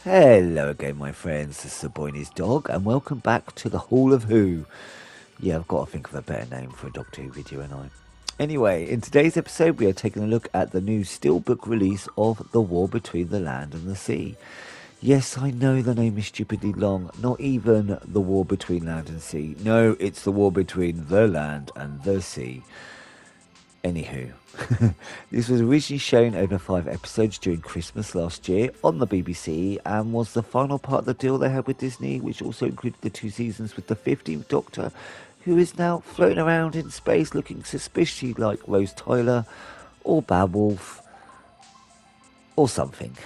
Hello again, my friends. This is the boy and his dog, and welcome back to the Hall of Who. Yeah, I've got to think of a better name for a Doctor Who video, and I. Anyway, in today's episode, we are taking a look at the new Steelbook release of The War Between the Land and the Sea. Yes, I know the name is stupidly long. Not even The War Between Land and Sea. No, it's The War Between the Land and the Sea. Anywho, this was originally shown over 5 episodes during Christmas last year on the BBC and was the final part of the deal they had with Disney, which also included the 2 seasons with the 15th Doctor, who is now floating around in space looking suspiciously like Rose Tyler or Bad Wolf or something.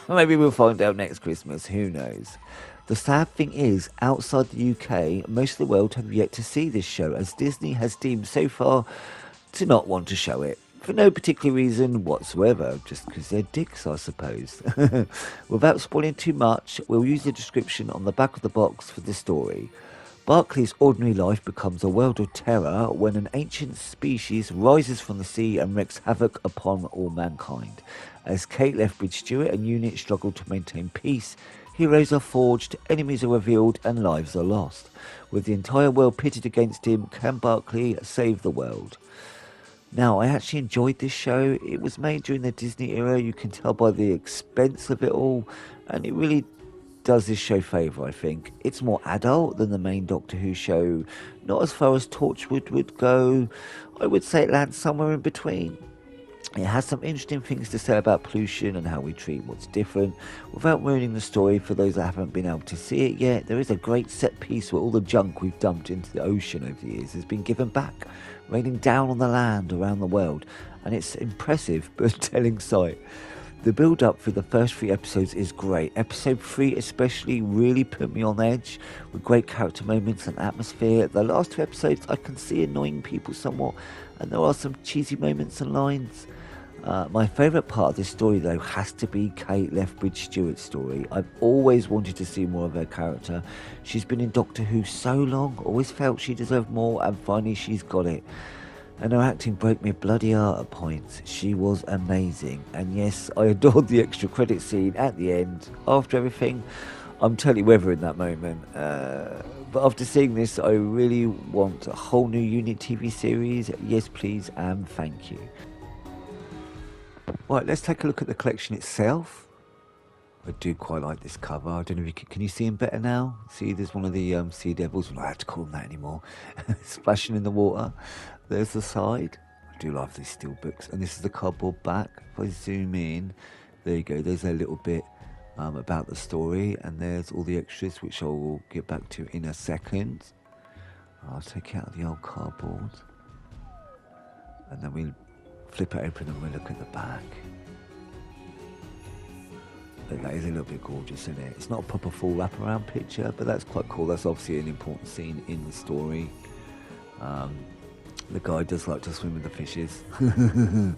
Maybe we'll find out next Christmas, who knows. The sad thing is, outside the UK, most of the world have yet to see this show, as Disney has deemed so far to not want to show it. For no particular reason whatsoever, just because they're dicks, I suppose. Without spoiling too much, we'll use the description on the back of the box for the story. Barclay's ordinary life becomes a world of terror when an ancient species rises from the sea and wreaks havoc upon all mankind. As Kate Lethbridge Stewart and unit struggle to maintain peace, heroes are forged, enemies are revealed, and lives are lost. With the entire world pitted against him, can Barclay save the world? Now, I actually enjoyed this show. It was made during the Disney era. You can tell by the expense of it all, and it really does this show favour, I think. It's more adult than the main Doctor Who show. Not as far as Torchwood would go. I would say it lands somewhere in between. It has some interesting things to say about pollution and how we treat what's different. Without ruining the story for those that haven't been able to see it yet, there is a great set piece where all the junk we've dumped into the ocean over the years has been given back, raining down on the land around the world, and it's impressive but telling sight. The build up for the first 3 episodes is great. Episode 3 especially really put me on edge with great character moments and atmosphere. The last 2 episodes I can see annoying people somewhat, and there are some cheesy moments and lines. My favourite part of this story, though, has to be Kate Lethbridge Stewart's story. I've always wanted to see more of her character. She's been in Doctor Who so long, always felt she deserved more, and finally she's got it. And her acting broke me bloody heart at points. She was amazing. And yes, I adored the extra credit scene at the end. After everything, I'm totally weathering that moment. But after seeing this, I really want a whole new Unit TV series. Yes, please, and thank you. Right, let's take a look at the collection itself. I do quite like this cover. I don't know if you can you see him better now? See, there's one of the sea devils. Well, I have to call them that anymore. Splashing in the water. There's the side. I do love these steel books. And this is the cardboard back. If I zoom in, there you go. There's a little bit about the story. And there's all the extras, which I will get back to in a second. I'll take out the old cardboard. And then we'll flip it open and we'll look at the back. But that is a little bit gorgeous, isn't it? It's not a proper full wraparound picture, but that's quite cool. That's obviously an important scene in the story. The guy does like to swim with the fishes. The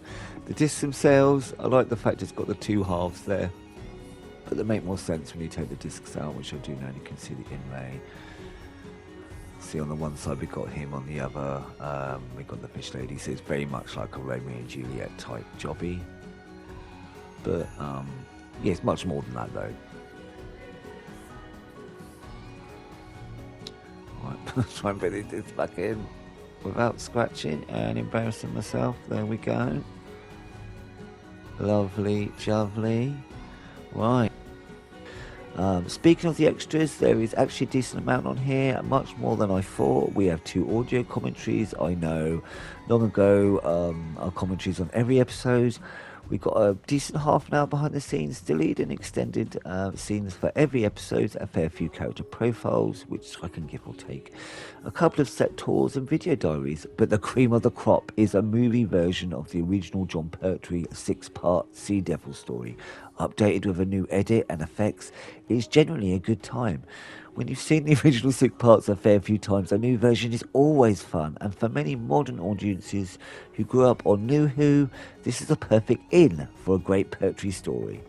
discs themselves, I like the fact it's got the 2 halves there. But they make more sense when you take the discs out, which I do now. You can see the inlay. See, on the one side we got him, on the other we got the fish lady. So it's very much like a Romeo and Juliet type jobby. But yeah, it's much more than that though. Right, try and put this back in without scratching and embarrassing myself. There we go. Lovely, lovely. Right. Speaking of the extras, there is actually a decent amount on here, much more than I thought. We have 2 audio commentaries. I know long ago our commentaries on every episode. We've got a decent half an hour behind the scenes delete and extended scenes for every episode, a fair few character profiles, which I can give or take, a couple of set tours and video diaries, but the cream of the crop is a movie version of the original John Pertwee 6-part Sea Devil story, updated with a new edit and effects. It's generally a good time. When you've seen the original 6 parts a fair few times, a new version is always fun, and for many modern audiences who grew up on New Who, this is a perfect in for a great Pertwee story.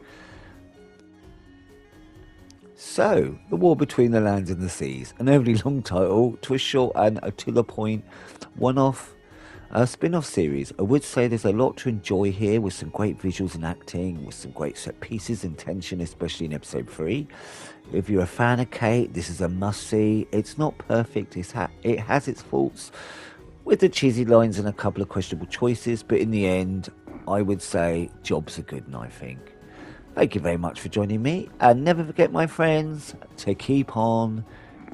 So, The War Between the Lands and the Seas, an overly long title to a short and to the point one-off. A spin-off series. I would say there's a lot to enjoy here with some great visuals and acting, with some great set pieces and tension, especially in episode 3. If you're a fan of Kate, this is a must-see. It's not perfect, it has its faults, with the cheesy lines and a couple of questionable choices, but in the end, I would say job's a good one, I think. Thank you very much for joining me, and never forget, my friends, to keep on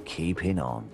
keeping on.